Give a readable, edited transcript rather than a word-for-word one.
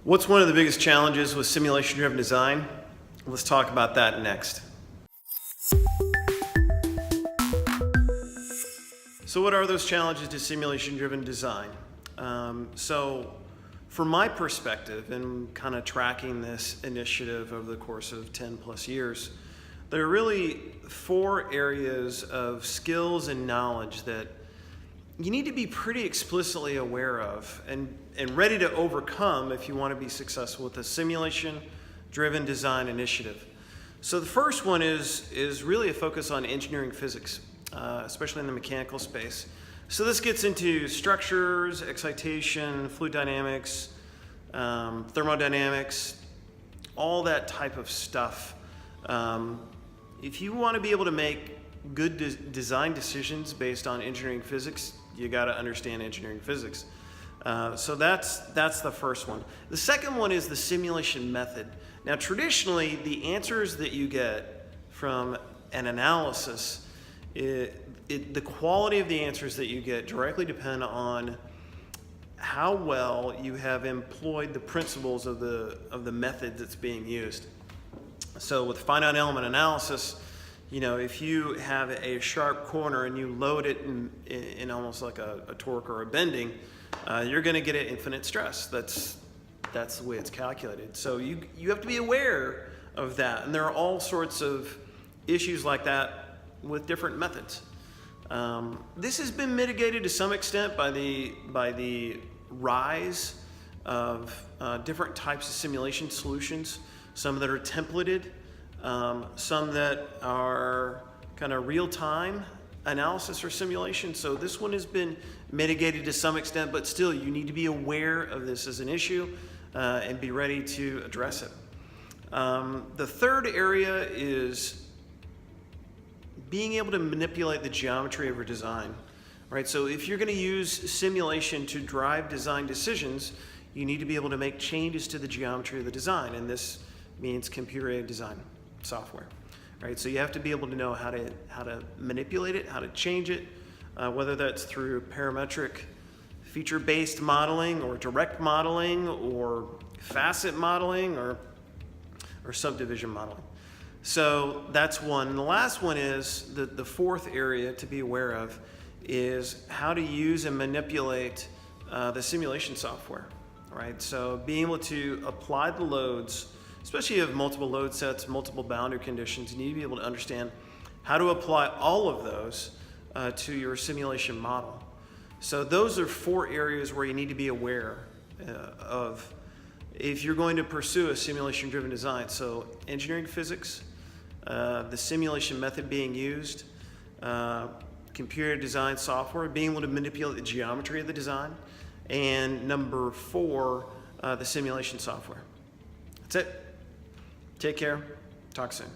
What's one of the biggest challenges with simulation-driven design? Let's talk about that next. So what are those challenges to simulation-driven design? So from my perspective, and kind of tracking this initiative over the course of 10 plus years, there are really 4 areas of skills and knowledge that you need to be pretty explicitly aware of and ready to overcome if you want to be successful with a simulation-driven design initiative. So the first one is really a focus on engineering physics, especially in the mechanical space. So this gets into structures, excitation, fluid dynamics, thermodynamics, all that type of stuff. If you want to be able to make good design decisions based on engineering physics, you got to understand engineering physics. So that's the first one. The second one is the simulation method. Now, traditionally, the answers that you get from an analysis, the quality of the answers that you get directly depend on how well you have employed the principles of the method that's being used. So with finite element analysis, if you have a sharp corner and you load it in almost like a torque or a bending, you're going to get an infinite stress. That's the way it's calculated. So you have to be aware of that. And there are all sorts of issues like that with different methods. This has been mitigated to some extent by the rise of different types of simulation solutions, some that are templated, some that are kind of real-time analysis or simulation. So this one has been mitigated to some extent, but still you need to be aware of this as an issue and be ready to address it. The third area is being able to manipulate the geometry of your design. Right? So if you're going to use simulation to drive design decisions, you need to be able to make changes to the geometry of the design, and this means computer-aided design software. Right? So you have to be able to know how to manipulate it, how to change it, whether that's through parametric feature-based modeling or direct modeling or facet modeling or subdivision modeling. So that's one. And the last one is the fourth area to be aware of is how to use and manipulate the simulation software. Right? So being able to apply the loads, especially if you have multiple load sets, multiple boundary conditions, you need to be able to understand how to apply all of those to your simulation model. So those are 4 areas where you need to be aware of if you're going to pursue a simulation-driven design. So engineering physics, the simulation method being used, computer design software, being able to manipulate the geometry of the design, and number 4, the simulation software. That's it. Take care. Talk soon.